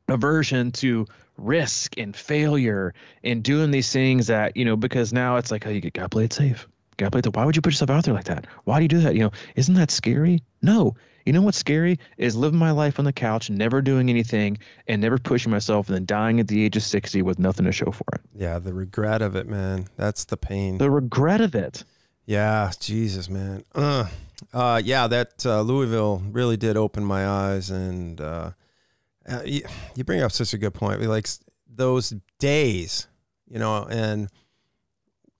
aversion to risk and failure and doing these things that, because now it's like, oh, you gotta play it safe. Why would you put yourself out there like that? Why do you do that? Isn't that scary? No. You know what's scary is living my life on the couch, never doing anything and never pushing myself and then dying at the age of 60 with nothing to show for it. Yeah. The regret of it, man. That's the pain. The regret of it. Yeah. Jesus, man. That Louisville really did open my eyes. And, you bring up such a good point. We like those days, and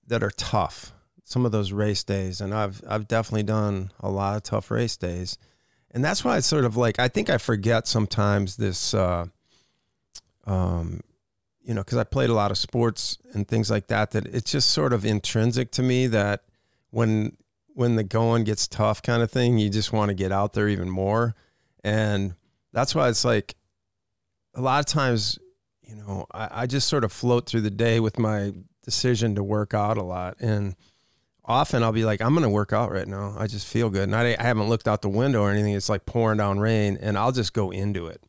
that are tough. Some of those race days, and I've definitely done a lot of tough race days, and that's why it's sort of like, I think I forget sometimes this, because I played a lot of sports and things like that. That it's just sort of intrinsic to me that when the going gets tough, kind of thing, you just want to get out there even more, and that's why it's like, a lot of times, I just sort of float through the day with my decision to work out a lot. And often I'll be like, I'm going to work out right now. I just feel good. And I haven't looked out the window or anything. It's like pouring down rain, and I'll just go into it.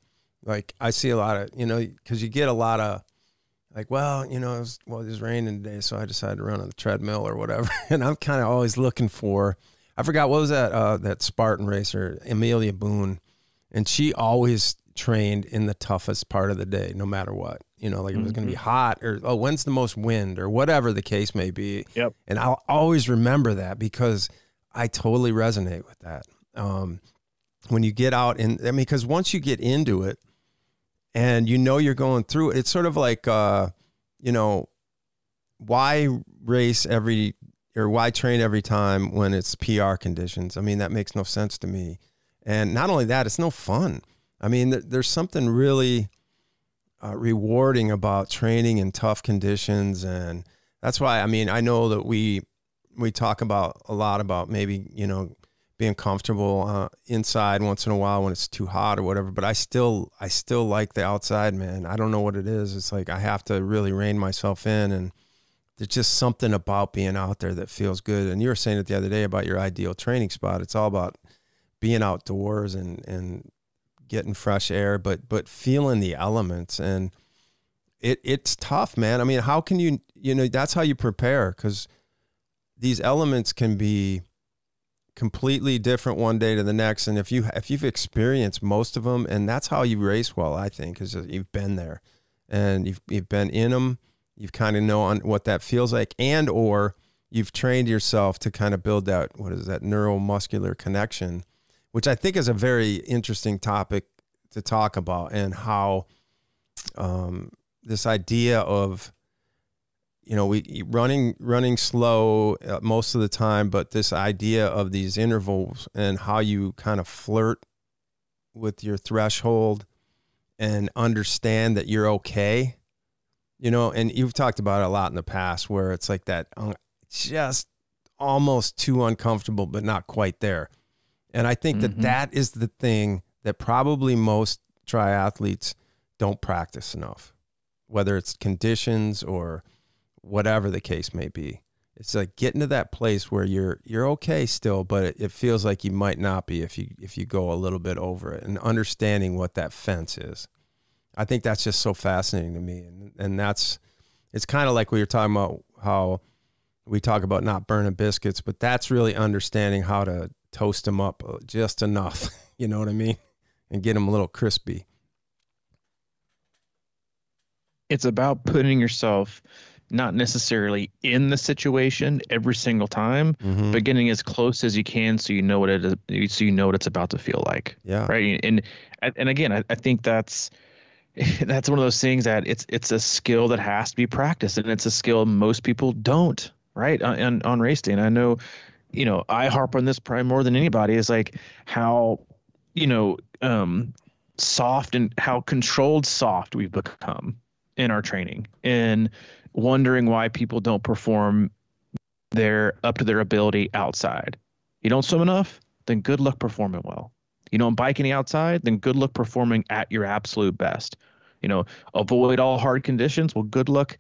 Like, I see a lot of, because you get a lot of like, it was raining today, so I decided to run on the treadmill or whatever. And I'm kind of always looking for, I forgot, what was that Spartan racer, Amelia Boone. And she always trained in the toughest part of the day, no matter what, like it was going to be hot or, when's the most wind or whatever the case may be. Yep. And I'll always remember that because I totally resonate with that. When you get out because once you get into it and you're going through it, it's sort of like, why why train every time when it's PR conditions? I mean, that makes no sense to me. And not only that, it's no fun. I mean, there's something really rewarding about training in tough conditions. And that's why, I know that we talk about a lot about maybe, being comfortable inside once in a while when it's too hot or whatever. But I still like the outside, man. I don't know what it is. It's like I have to really rein myself in. And there's just something about being out there that feels good. And you were saying it the other day about your ideal training spot. It's all about being outdoors and getting fresh air, but feeling the elements. And it's tough, man. I mean, how can you that's how you prepare, because these elements can be completely different one day to the next. And if you've experienced most of them, and that's how you race well, I think, is that you've been there and you've been in them, you've kind of know what that feels like, and or you've trained yourself to kind of build that, what is that, neuromuscular connection which I think is a very interesting topic to talk about, and how this idea of, we running slow most of the time, but this idea of these intervals and how you kind of flirt with your threshold and understand that you're okay, and you've talked about it a lot in the past, where it's like that, just almost too uncomfortable, but not quite there. And I think that is the thing that probably most triathletes don't practice enough, whether it's conditions or whatever the case may be. It's like getting to that place where you're okay still, but it feels like you might not be if you go a little bit over it, and understanding what that fence is. I think that's just so fascinating to me. And it's kind of like we were talking about, how we talk about not burning biscuits, but that's really understanding how to toast them up just enough, you know what I mean? And get them a little crispy. It's about putting yourself not necessarily in the situation every single time, but getting as close as you can, so you know what it is, so you know what it's about to feel like. Yeah. Right. And again, I think that's one of those things that it's a skill that has to be practiced, and it's a skill most people don't, right? On race day. And I know, I harp on this probably more than anybody, is like how, soft and how controlled soft we've become in our training, and wondering why people don't perform up to their ability outside. You don't swim enough, then good luck performing well. You don't bike any outside, then good luck performing at your absolute best. Avoid all hard conditions. Well, good luck,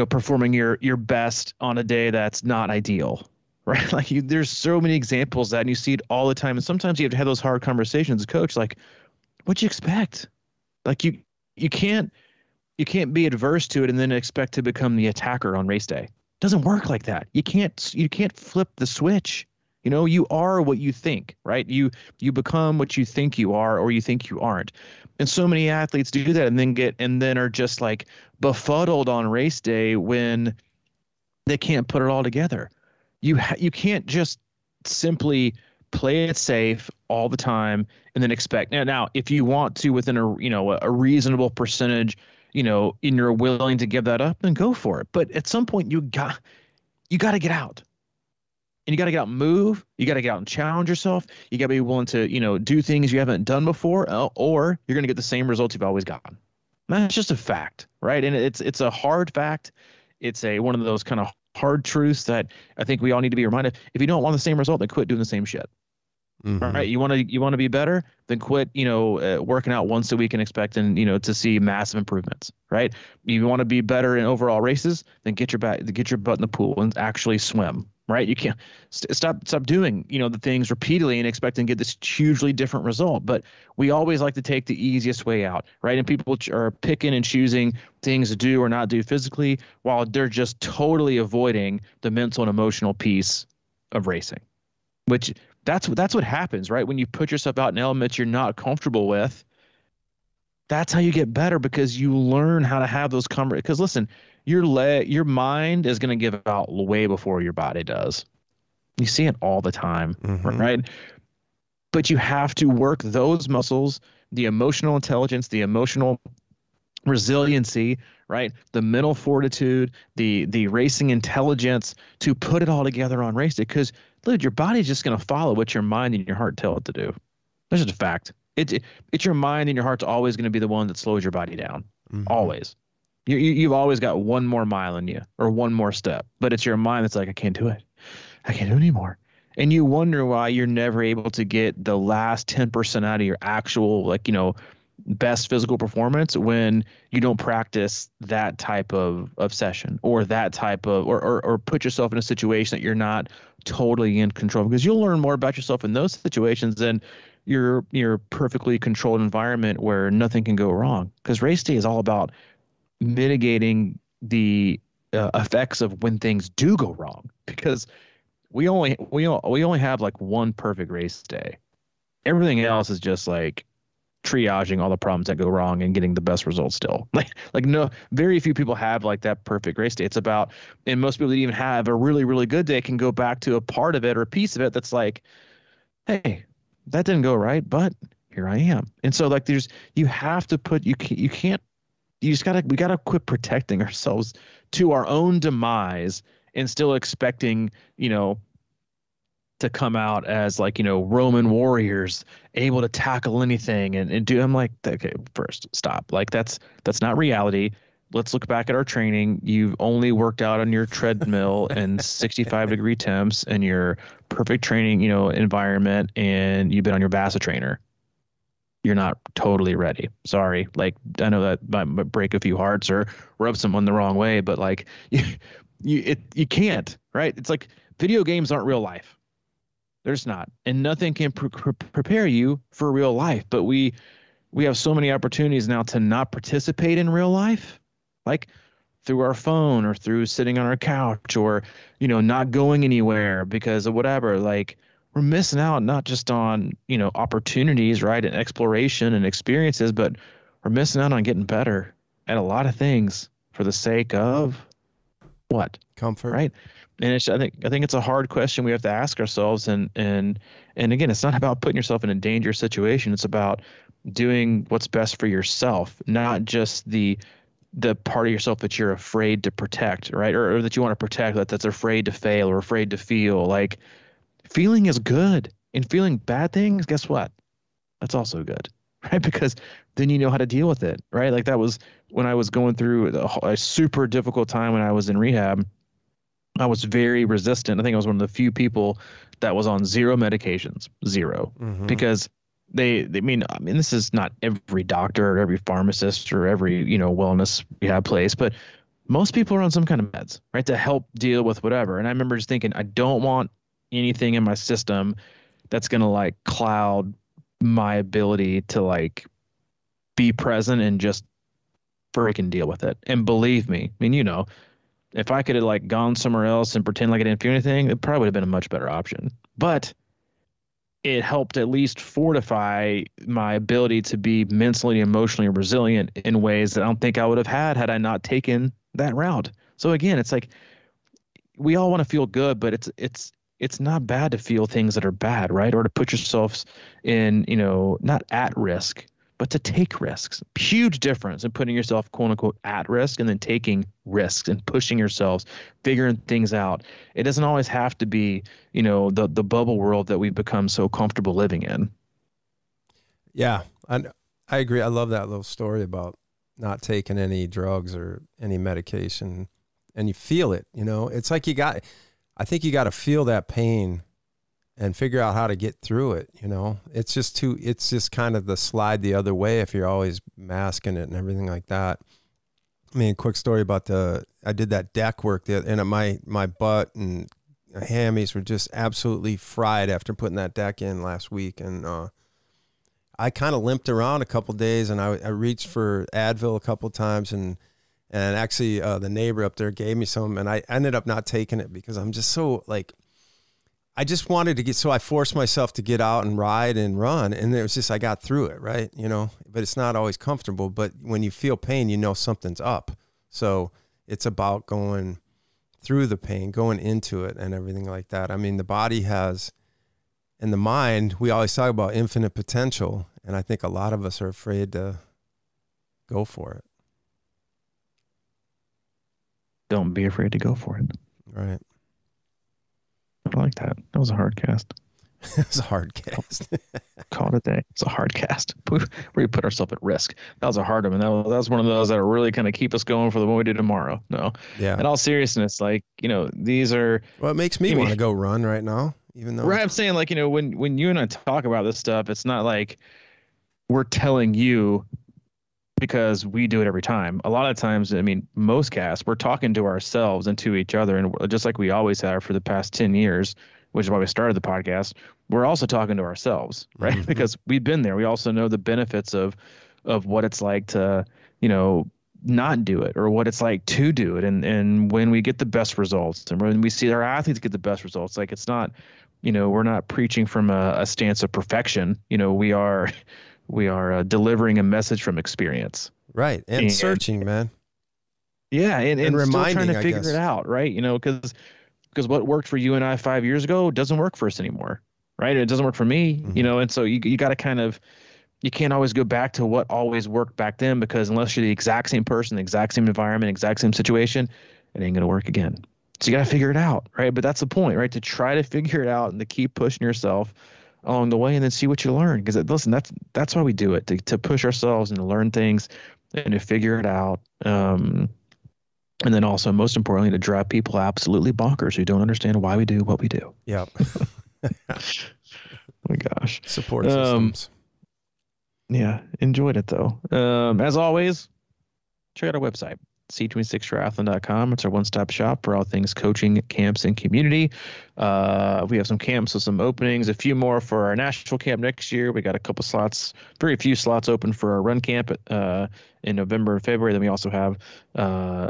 performing your best on a day that's not ideal, right? Like there's so many examples that, and you see it all the time. And sometimes you have to have those hard conversations with coach, like, what'd you expect? Like you can't be adverse to it and then expect to become the attacker on race day. It doesn't work like that. You can't flip the switch. You are what you think, right? You become what you think you are, or you think you aren't. And so many athletes do that and then are just like befuddled on race day when they can't put it all together. You can't just simply play it safe all the time and then expect now if you want to, within a reasonable percentage, and you're willing to give that up, then go for it. But at some point you got to get out. And you got to get out and move. You got to get out and challenge yourself. You got to be willing to, do things you haven't done before, or you're going to get the same results you've always gotten. That's just a fact, right? And it's a hard fact. It's one of those kind of hard truths that I think we all need to be reminded. If you don't want the same result, then quit doing the same shit. All right. You want to be better, then quit, working out once a week and expecting, to see massive improvements, right? You want to be better in overall races, then get your butt in the pool and actually swim. Right. You can't stop doing, the things repeatedly and expecting to get this hugely different result. But we always like to take the easiest way out. Right. And people are picking and choosing things to do or not do physically, while they're just totally avoiding the mental and emotional piece of racing, which that's what happens. Right. When you put yourself out in elements you're not comfortable with, that's how you get better, because you learn how to have those conversations. Because listen, your mind is going to give out way before your body does. You see it all the time, right? But you have to work those muscles, the emotional intelligence, the emotional resiliency, right? The mental fortitude, the racing intelligence, to put it all together on race day. Because, dude, your body's just going to follow what your mind and your heart tell it to do. That's just a fact. It's your mind and your heart's always going to be the one that slows your body down. Always. You've always got one more mile in you, or one more step, but it's your mind that's like, I can't do it. I can't do it anymore. And you wonder why you're never able to get the last 10% out of your actual, best physical performance, when you don't practice that type of session, or that type of, or put yourself in a situation that you're not totally in control, because you'll learn more about yourself in those situations than your perfectly controlled environment where nothing can go wrong. Because race day is all about mitigating the effects of when things do go wrong, because we only have like one perfect race day. Everything else is just like triaging all the problems that go wrong and getting the best results still. Like no, very few people have like that perfect race day. It's about, and most people that even have a really, really good day can go back to a part of it or a piece of it that's like, hey, that didn't go right, but here I am. And so like you have to put, you can't, we gotta quit protecting ourselves to our own demise and still expecting, you know, to come out as like, you know, Roman warriors able to tackle anything and do. I'm like, okay, first stop. Like that's not reality. Let's look back at our training. You've only worked out on your treadmill and 65-degree temps and your perfect training, you know, environment, and you've been on your VASA trainer. You're not totally ready. Sorry. Like, I know that might break a few hearts or rub someone the wrong way, but like you can't, right? It's like video games aren't real life. There's not, and nothing can prepare you for real life. But we have so many opportunities now to not participate in real life, like through our phone or through sitting on our couch or, you know, not going anywhere because of whatever. Like we're missing out not just on, you know, opportunities, right, and exploration and experiences, but we're missing out on getting better at a lot of things for the sake of what? Comfort. Right. And I think it's a hard question we have to ask ourselves. And again, it's not about putting yourself in a dangerous situation. It's about doing what's best for yourself, not just the part of yourself that you're afraid to protect, right? Or that you want to protect, that's afraid to fail or afraid to feel. Like feeling is good, and feeling bad things, guess what? That's also good, right? Because then you know how to deal with it, right? Like that was when I was going through a super difficult time when I was in rehab. I was very resistant. I think I was one of the few people that was on zero medications, 0 because I mean, this is not every doctor or every pharmacist or every, you know, wellness rehab place, but most people are on some kind of meds, right, to help deal with whatever. And I remember just thinking, I don't want anything in my system that's going to like cloud my ability to like be present and just freaking deal with it. And believe me, I mean, you know, if I could have like gone somewhere else and pretend like I didn't feel anything, it probably would have been a much better option. But it helped at least fortify my ability to be mentally and emotionally resilient in ways that I don't think I would have had I not taken that route. So again, it's like we all want to feel good, but it's not bad to feel things that are bad, right? Or to put yourselves in, you know, not at risk, but to take risks. Huge difference in putting yourself, quote unquote, at risk and then taking risks and pushing yourselves, figuring things out. It doesn't always have to be, you know, the bubble world that we've become so comfortable living in. Yeah, I agree. I love that little story about not taking any drugs or any medication, and you feel it. You know, it's like I think you got to feel that pain and figure out how to get through it. You know, it's just kind of the slide the other way if you're always masking it and everything like that. I mean, quick story about I did that deck work and my butt and hammies were just absolutely fried after putting that deck in last week. And, I kind of limped around a couple of days, and I reached for Advil a couple of times, and actually the neighbor up there gave me some, and I ended up not taking it because I'm just so like, I just wanted to so I forced myself to get out and ride and run, and it was just, I got through it, right? You know, but it's not always comfortable, but when you feel pain, you know something's up. So it's about going through the pain, going into it and everything like that. I mean, the body has, and the mind, we always talk about infinite potential, and I think a lot of us are afraid to go for it. Don't be afraid to go for it. Right. I like that. That was a hard cast. It was a hard cast. Call it a day. It's a hard cast. We put ourselves at risk. That was a hard one. That was one of those that really kind of keep us going for the one we do tomorrow. No. Yeah. In all seriousness, like, you know, these are. Well, it makes me want to go run right now, even though. Right. I'm saying, like, you know, when you and I talk about this stuff, it's not like we're telling you because we do it every time. A lot of times, I mean, most casts, we're talking to ourselves and to each other. And just like we always have for the past 10 years, which is why we started the podcast, we're also talking to ourselves, right? Mm-hmm. Because we've been there. We also know the benefits of what it's like to, you know, not do it, or what it's like to do it. And when we get the best results, and when we see our athletes get the best results, like, it's not, you know, we're not preaching from a stance of perfection. You know, we are delivering a message from experience. Right. And searching, man. Yeah. And reminding, still trying to figure it out. Right. You know, because what worked for you and I 5 years ago doesn't work for us anymore. right? It doesn't work for me, and so you got to kind of, you can't always go back to what always worked back then, because unless you're the exact same person, the exact same environment, exact same situation, it ain't going to work again. So you got to figure it out, right? But that's the point, right? To try to figure it out and to keep pushing yourself along the way, and then see what you learn. Because listen, that's why we do it, to push ourselves and to learn things and to figure it out. And then also, most importantly, to drive people absolutely bonkers who don't understand why we do what we do. Yep. Oh my gosh. Support systems. Yeah, enjoyed it though. As always, check out our website, c26triathlon.com. It's our one-stop shop for all things coaching, camps, and community. We have some camps with some openings, a few more for our national camp next year. We got a couple slots, very few slots open for our run camp in November and February. Then we also have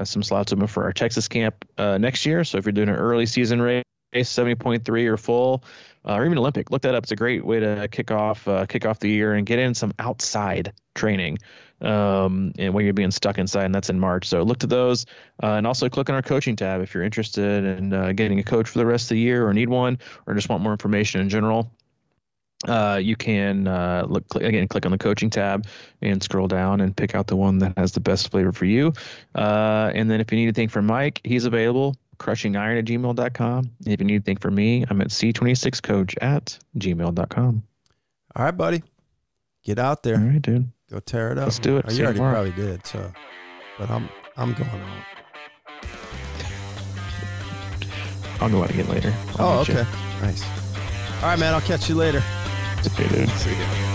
some slots open for our Texas camp next year. So if you're doing an early season race, 70.3 or full, or even Olympic, look that up. It's a great way to kick off the year and get in some outside training, and when you're being stuck inside, and that's in March. So look to those, and also click on our coaching tab if you're interested in getting a coach for the rest of the year, or need one, or just want more information in general. You can click on the coaching tab and scroll down and pick out the one that has the best flavor for you. And then if you need anything from Mike, he's available. CrushingIron@gmail.com. If you need anything from me, I'm at c26coach@gmail.com. All right, buddy. Get out there. All right, dude. Go tear it up. Let's do it. Oh, you already probably did, so. But I'm going out. I'll go out again later. Okay. Nice. All right, man. I'll catch you later. Okay, dude. See ya.